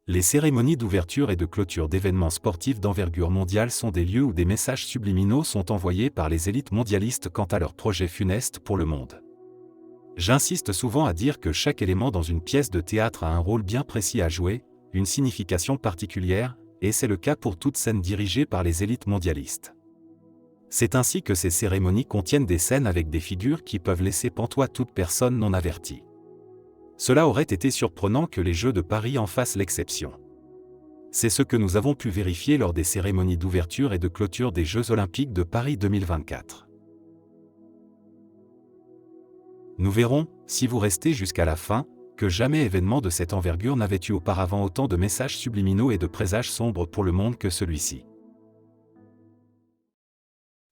Les cérémonies d'ouverture et de clôture d'événements sportifs d'envergure mondiale sont des lieux où des messages subliminaux sont envoyés par les élites mondialistes quant à leurs projets funestes pour le monde. J'insiste souvent à dire que chaque élément dans une pièce de théâtre a un rôle bien précis à jouer, une signification particulière, et c'est le cas pour toute scène dirigée par les élites mondialistes. C'est ainsi que ces cérémonies contiennent des scènes avec des figures qui peuvent laisser pantois toute personne non avertie. Cela aurait été surprenant que les Jeux de Paris en fassent l'exception. C'est ce que nous avons pu vérifier lors des cérémonies d'ouverture et de clôture des Jeux Olympiques de Paris 2024. Nous verrons, si vous restez jusqu'à la fin, que jamais événement de cette envergure n'avait eu auparavant autant de messages subliminaux et de présages sombres pour le monde que celui-ci.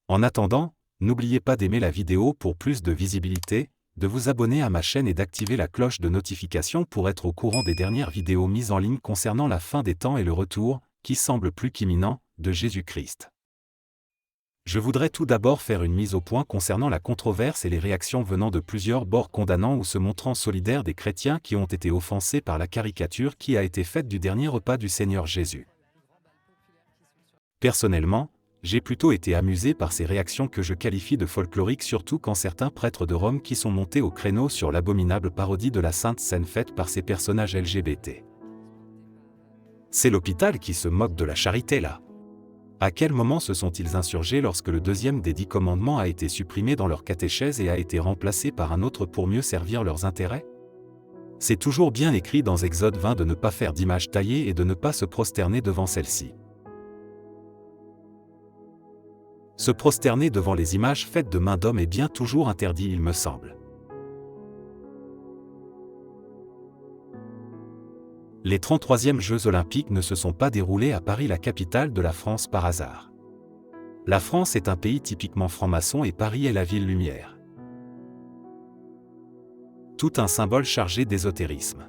En attendant, n'oubliez pas d'aimer la vidéo pour plus de visibilité, de vous abonner à ma chaîne et d'activer la cloche de notification pour être au courant des dernières vidéos mises en ligne concernant la fin des temps et le retour, qui semble plus qu'imminent, de Jésus-Christ. Je voudrais tout d'abord faire une mise au point concernant la controverse et les réactions venant de plusieurs bords condamnant ou se montrant solidaires des chrétiens qui ont été offensés par la caricature qui a été faite du dernier repas du Seigneur Jésus. Personnellement, j'ai plutôt été amusé par ces réactions que je qualifie de folkloriques, surtout quand certains prêtres de Rome qui sont montés au créneau sur l'abominable parodie de la Sainte Seine faite par ces personnages LGBT. C'est l'hôpital qui se moque de la charité là. À quel moment se sont-ils insurgés lorsque le deuxième des 10 commandements a été supprimé dans leur catéchèse et a été remplacé par un autre pour mieux servir leurs intérêts? C'est toujours bien écrit dans Exode 20 de ne pas faire d'image taillée et de ne pas se prosterner devant celle-ci. Se prosterner devant les images faites de main d'homme est bien toujours interdit, il me semble. Les 33e Jeux Olympiques ne se sont pas déroulés à Paris, la capitale de la France, par hasard. La France est un pays typiquement franc-maçon et Paris est la ville lumière. Tout un symbole chargé d'ésotérisme.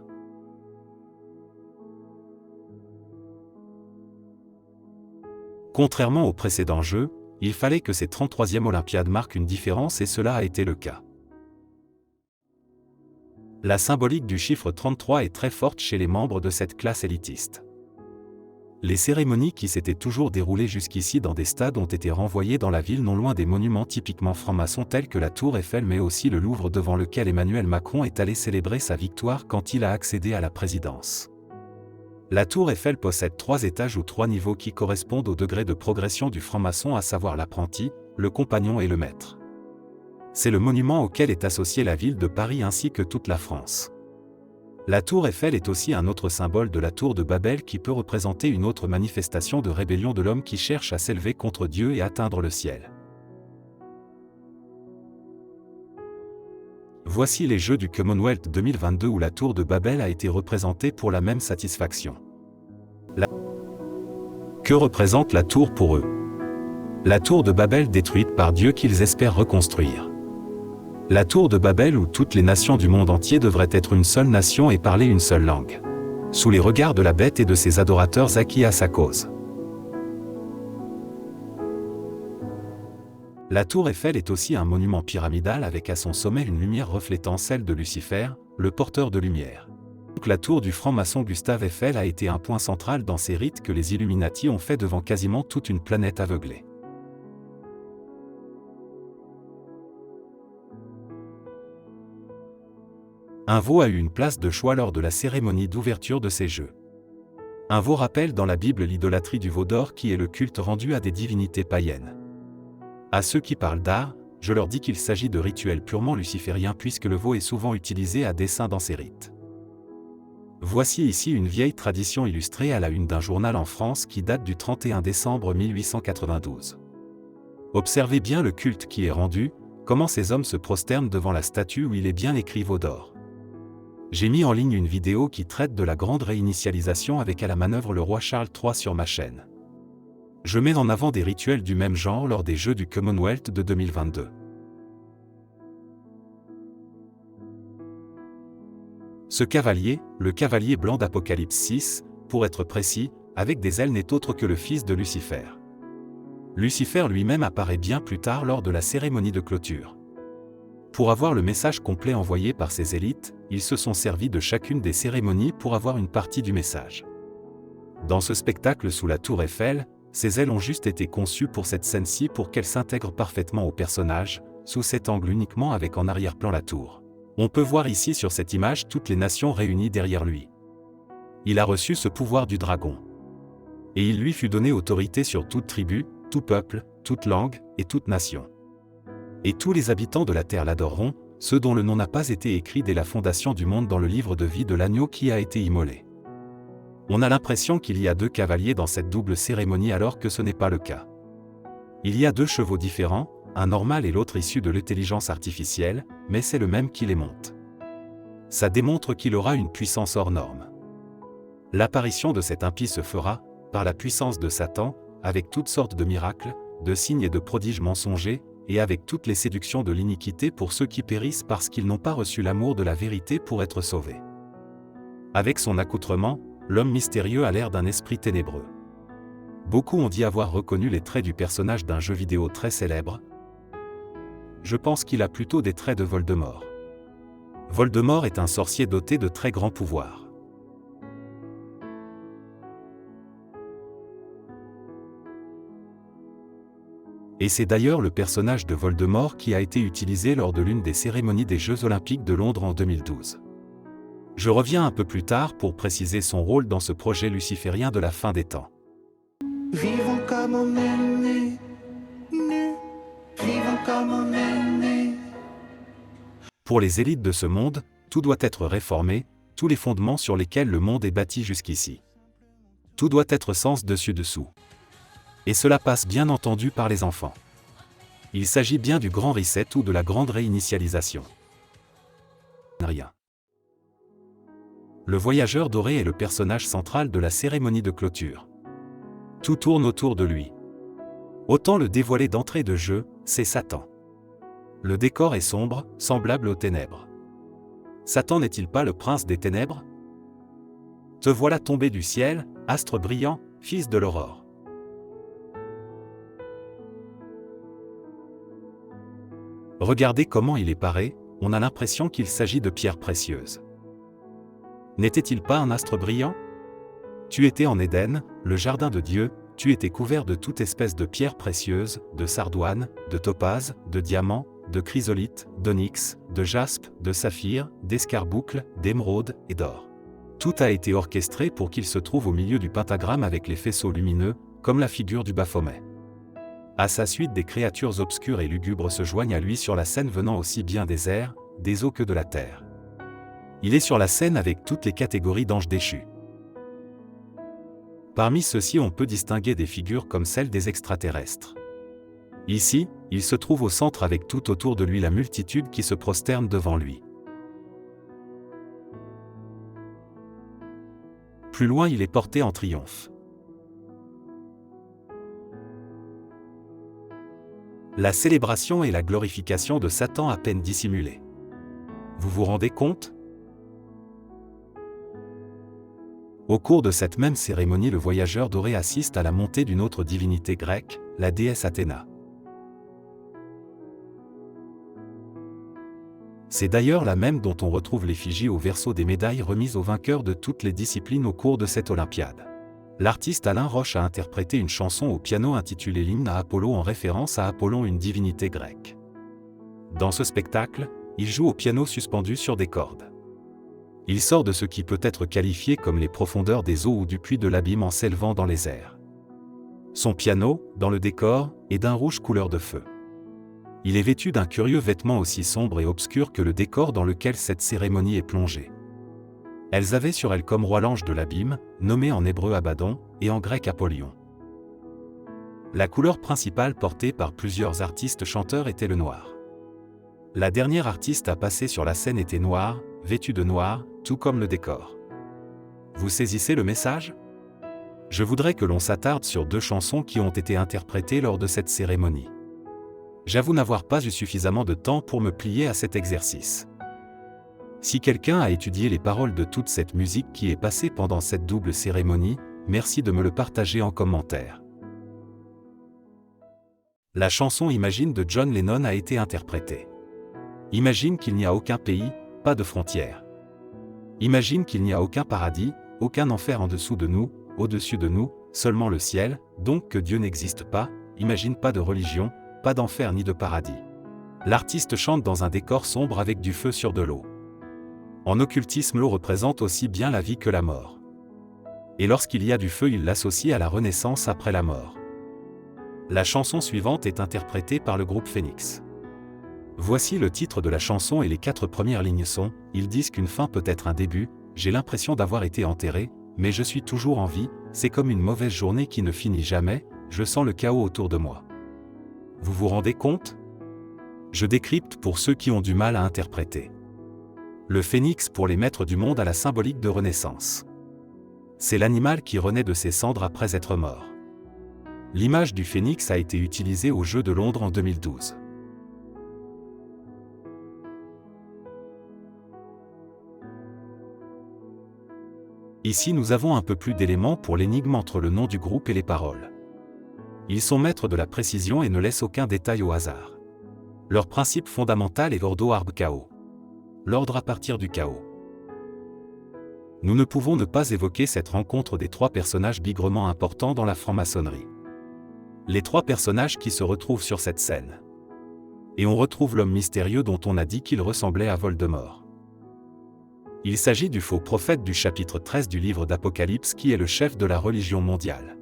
Contrairement aux précédents Jeux, il fallait que ces 33e Olympiades marquent une différence et cela a été le cas. La symbolique du chiffre 33 est très forte chez les membres de cette classe élitiste. Les cérémonies qui s'étaient toujours déroulées jusqu'ici dans des stades ont été renvoyées dans la ville non loin des monuments typiquement francs-maçons tels que la Tour Eiffel mais aussi le Louvre devant lequel Emmanuel Macron est allé célébrer sa victoire quand il a accédé à la présidence. La Tour Eiffel possède 3 étages ou 3 niveaux qui correspondent au degré de progression du franc-maçon, à savoir l'apprenti, le compagnon et le maître. C'est le monument auquel est associée la ville de Paris ainsi que toute la France. La Tour Eiffel est aussi un autre symbole de la Tour de Babel qui peut représenter une autre manifestation de rébellion de l'homme qui cherche à s'élever contre Dieu et atteindre le ciel. Voici les Jeux du Commonwealth 2022 où la Tour de Babel a été représentée pour la même satisfaction. Que représente la tour pour eux? La Tour de Babel détruite par Dieu qu'ils espèrent reconstruire. La Tour de Babel où toutes les nations du monde entier devraient être une seule nation et parler une seule langue. Sous les regards de la bête et de ses adorateurs acquis à sa cause. La Tour Eiffel est aussi un monument pyramidal avec à son sommet une lumière reflétant celle de Lucifer, le porteur de lumière. Donc la tour du franc-maçon Gustave Eiffel a été un point central dans ces rites que les Illuminati ont fait devant quasiment toute une planète aveuglée. Un veau a eu une place de choix lors de la cérémonie d'ouverture de ces Jeux. Un veau rappelle dans la Bible l'idolâtrie du veau d'or qui est le culte rendu à des divinités païennes. À ceux qui parlent d'art, je leur dis qu'il s'agit de rituels purement lucifériens puisque le veau est souvent utilisé à dessein dans ces rites. Voici ici une vieille tradition illustrée à la une d'un journal en France qui date du 31 décembre 1892. Observez bien le culte qui est rendu, comment ces hommes se prosternent devant la statue où il est bien écrit veau d'or. J'ai mis en ligne une vidéo qui traite de la grande réinitialisation avec à la manœuvre le roi Charles III sur ma chaîne. Je mets en avant des rituels du même genre lors des Jeux du Commonwealth de 2022. Ce cavalier, le cavalier blanc d'Apocalypse 6, pour être précis, avec des ailes n'est autre que le fils de Lucifer. Lucifer lui-même apparaît bien plus tard lors de la cérémonie de clôture. Pour avoir le message complet envoyé par ces élites, ils se sont servis de chacune des cérémonies pour avoir une partie du message. Dans ce spectacle sous la tour Eiffel, ces ailes ont juste été conçues pour cette scène-ci pour qu'elles s'intègrent parfaitement au personnage, sous cet angle uniquement avec en arrière-plan la tour. On peut voir ici sur cette image toutes les nations réunies derrière lui. Il a reçu ce pouvoir du dragon. Et il lui fut donné autorité sur toute tribu, tout peuple, toute langue et toute nation. Et tous les habitants de la terre l'adoreront, ceux dont le nom n'a pas été écrit dès la fondation du monde dans le livre de vie de l'agneau qui a été immolé. On a l'impression qu'il y a deux cavaliers dans cette double cérémonie alors que ce n'est pas le cas. Il y a deux chevaux différents, un normal et l'autre issu de l'intelligence artificielle, mais c'est le même qui les monte. Ça démontre qu'il aura une puissance hors norme. L'apparition de cet impie se fera, par la puissance de Satan, avec toutes sortes de miracles, de signes et de prodiges mensongers, et avec toutes les séductions de l'iniquité pour ceux qui périssent parce qu'ils n'ont pas reçu l'amour de la vérité pour être sauvés. Avec son accoutrement, l'homme mystérieux a l'air d'un esprit ténébreux. Beaucoup ont dit avoir reconnu les traits du personnage d'un jeu vidéo très célèbre. Je pense qu'il a plutôt des traits de Voldemort. Voldemort est un sorcier doté de très grands pouvoirs. Et c'est d'ailleurs le personnage de Voldemort qui a été utilisé lors de l'une des cérémonies des Jeux Olympiques de Londres en 2012. Je reviens un peu plus tard pour préciser son rôle dans ce projet luciférien de la fin des temps. Vivons comme on est né, nus, vivons comme on est né. Pour les élites de ce monde, tout doit être réformé, tous les fondements sur lesquels le monde est bâti jusqu'ici. Tout doit être sens dessus dessous. Et cela passe bien entendu par les enfants. Il s'agit bien du grand reset ou de la grande réinitialisation. Rien. Le voyageur doré est le personnage central de la cérémonie de clôture. Tout tourne autour de lui. Autant le dévoiler d'entrée de jeu, c'est Satan. Le décor est sombre, semblable aux ténèbres. Satan n'est-il pas le prince des ténèbres? Te voilà tombé du ciel, astre brillant, fils de l'aurore. Regardez comment il est paré, on a l'impression qu'il s'agit de pierres précieuses. N'était-il pas un astre brillant? Tu étais en Éden, le jardin de Dieu, tu étais couvert de toute espèce de pierres précieuses, de sardoine, de topaze, de diamant, de chrysolite, d'onyx, de jaspe, de saphir, d'escarboucle, d'émeraude et d'or. Tout a été orchestré pour qu'il se trouve au milieu du pentagramme avec les faisceaux lumineux, comme la figure du Baphomet. À sa suite, des créatures obscures et lugubres se joignent à lui sur la scène venant aussi bien des airs, des eaux que de la terre. Il est sur la scène avec toutes les catégories d'anges déchus. Parmi ceux-ci, on peut distinguer des figures comme celle des extraterrestres. Ici, il se trouve au centre avec tout autour de lui la multitude qui se prosterne devant lui. Plus loin, il est porté en triomphe. La célébration et la glorification de Satan à peine dissimulées. Vous vous rendez compte? Au cours de cette même cérémonie, le voyageur doré assiste à la montée d'une autre divinité grecque, la déesse Athéna. C'est d'ailleurs la même dont on retrouve l'effigie au verso des médailles remises aux vainqueurs de toutes les disciplines au cours de cette Olympiade. L'artiste Alain Roche a interprété une chanson au piano intitulée l'hymne à Apollo en référence à Apollon, une divinité grecque. Dans ce spectacle, il joue au piano suspendu sur des cordes. Il sort de ce qui peut être qualifié comme les profondeurs des eaux ou du puits de l'abîme en s'élevant dans les airs. Son piano, dans le décor, est d'un rouge couleur de feu. Il est vêtu d'un curieux vêtement aussi sombre et obscur que le décor dans lequel cette cérémonie est plongée. Elles avaient sur elles comme roi l'ange de l'abîme, nommé en hébreu Abaddon, et en grec Apollyon. La couleur principale portée par plusieurs artistes chanteurs était le noir. La dernière artiste à passer sur la scène était noire, vêtue de noir, tout comme le décor. Vous saisissez le message? Je voudrais que l'on s'attarde sur deux chansons qui ont été interprétées lors de cette cérémonie. J'avoue n'avoir pas eu suffisamment de temps pour me plier à cet exercice. Si quelqu'un a étudié les paroles de toute cette musique qui est passée pendant cette double cérémonie, merci de me le partager en commentaire. La chanson Imagine de John Lennon a été interprétée. Imagine qu'il n'y a aucun pays, pas de frontières. Imagine qu'il n'y a aucun paradis, aucun enfer en dessous de nous, au-dessus de nous, seulement le ciel, donc que Dieu n'existe pas. Imagine pas de religion, pas d'enfer ni de paradis. L'artiste chante dans un décor sombre avec du feu sur de l'eau. En occultisme, l'eau représente aussi bien la vie que la mort. Et lorsqu'il y a du feu, il l'associe à la renaissance après la mort. La chanson suivante est interprétée par le groupe Phoenix. Voici le titre de la chanson et les 4 premières lignes sont « Ils disent qu'une fin peut être un début, j'ai l'impression d'avoir été enterré, mais je suis toujours en vie, c'est comme une mauvaise journée qui ne finit jamais, je sens le chaos autour de moi. » Vous vous rendez compte? Je décrypte pour ceux qui ont du mal à interpréter. Le phénix pour les maîtres du monde a la symbolique de renaissance. C'est l'animal qui renaît de ses cendres après être mort. L'image du phénix a été utilisée aux Jeux de Londres en 2012. Ici nous avons un peu plus d'éléments pour l'énigme entre le nom du groupe et les paroles. Ils sont maîtres de la précision et ne laissent aucun détail au hasard. Leur principe fondamental est l'ordo arb chaos. L'ordre à partir du chaos. Nous ne pouvons ne pas évoquer cette rencontre des 3 personnages bigrement importants dans la franc-maçonnerie. Les 3 personnages qui se retrouvent sur cette scène. Et on retrouve l'homme mystérieux dont on a dit qu'il ressemblait à Voldemort. Il s'agit du faux prophète du chapitre 13 du livre d'Apocalypse qui est le chef de la religion mondiale.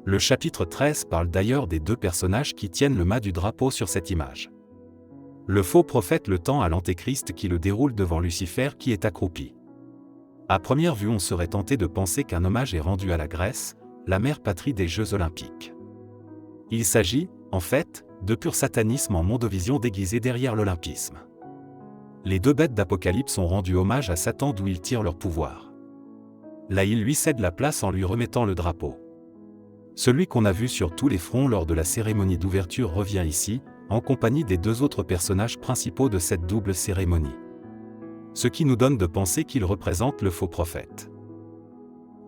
Le chapitre 13 parle d'ailleurs des 2 personnages qui tiennent le mât du drapeau sur cette image. Le faux prophète le tend à l'antéchrist qui le déroule devant Lucifer qui est accroupi. À première vue, on serait tenté de penser qu'un hommage est rendu à la Grèce, la mère patrie des Jeux olympiques. Il s'agit, en fait, de pur satanisme en mondovision déguisé derrière l'olympisme. Les 2 bêtes d'Apocalypse ont rendu hommage à Satan d'où ils tirent leur pouvoir. Là, il lui cède la place en lui remettant le drapeau. Celui qu'on a vu sur tous les fronts lors de la cérémonie d'ouverture revient ici, en compagnie des 2 autres personnages principaux de cette double cérémonie. Ce qui nous donne de penser qu'ils représentent le faux prophète.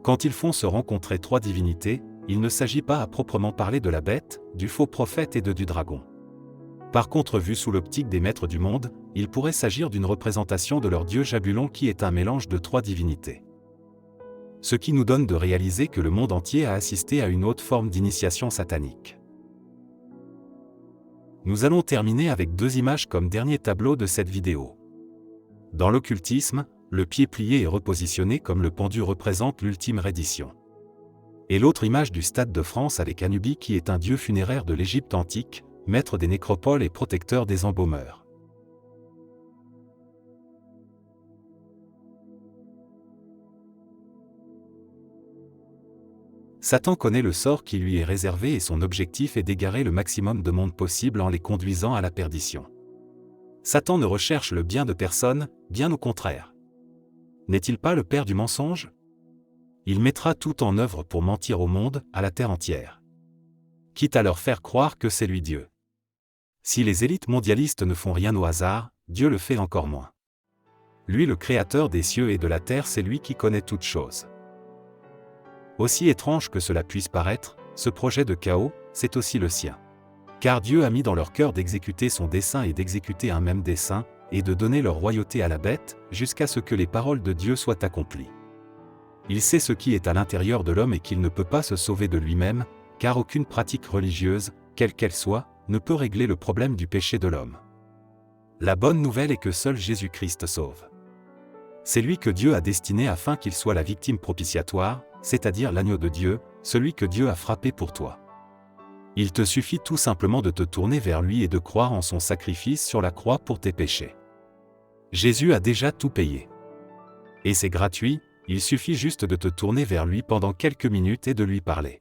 Quand ils font se rencontrer 3 divinités, il ne s'agit pas à proprement parler de la bête, du faux prophète et du dragon. Par contre, vu sous l'optique des maîtres du monde, il pourrait s'agir d'une représentation de leur dieu Jabulon qui est un mélange de 3 divinités. Ce qui nous donne de réaliser que le monde entier a assisté à une haute forme d'initiation satanique. Nous allons terminer avec 2 images comme dernier tableau de cette vidéo. Dans l'occultisme, le pied plié est repositionné comme le pendu représente l'ultime reddition. Et l'autre image du Stade de France avec Anubis qui est un dieu funéraire de l'Égypte antique, maître des nécropoles et protecteur des embaumeurs. Satan connaît le sort qui lui est réservé et son objectif est d'égarer le maximum de monde possible en les conduisant à la perdition. Satan ne recherche le bien de personne, bien au contraire. N'est-il pas le père du mensonge? Il mettra tout en œuvre pour mentir au monde, à la terre entière. Quitte à leur faire croire que c'est lui Dieu. Si les élites mondialistes ne font rien au hasard, Dieu le fait encore moins. Lui le créateur des cieux et de la terre, c'est lui qui connaît toutes choses. Aussi étrange que cela puisse paraître, ce projet de chaos, c'est aussi le sien. Car Dieu a mis dans leur cœur d'exécuter son dessein et d'exécuter un même dessein, et de donner leur royauté à la bête, jusqu'à ce que les paroles de Dieu soient accomplies. Il sait ce qui est à l'intérieur de l'homme et qu'il ne peut pas se sauver de lui-même, car aucune pratique religieuse, quelle qu'elle soit, ne peut régler le problème du péché de l'homme. La bonne nouvelle est que seul Jésus-Christ sauve. C'est lui que Dieu a destiné afin qu'il soit la victime propitiatoire, c'est-à-dire l'agneau de Dieu, celui que Dieu a frappé pour toi. Il te suffit tout simplement de te tourner vers lui et de croire en son sacrifice sur la croix pour tes péchés. Jésus a déjà tout payé. Et c'est gratuit, il suffit juste de te tourner vers lui pendant quelques minutes et de lui parler.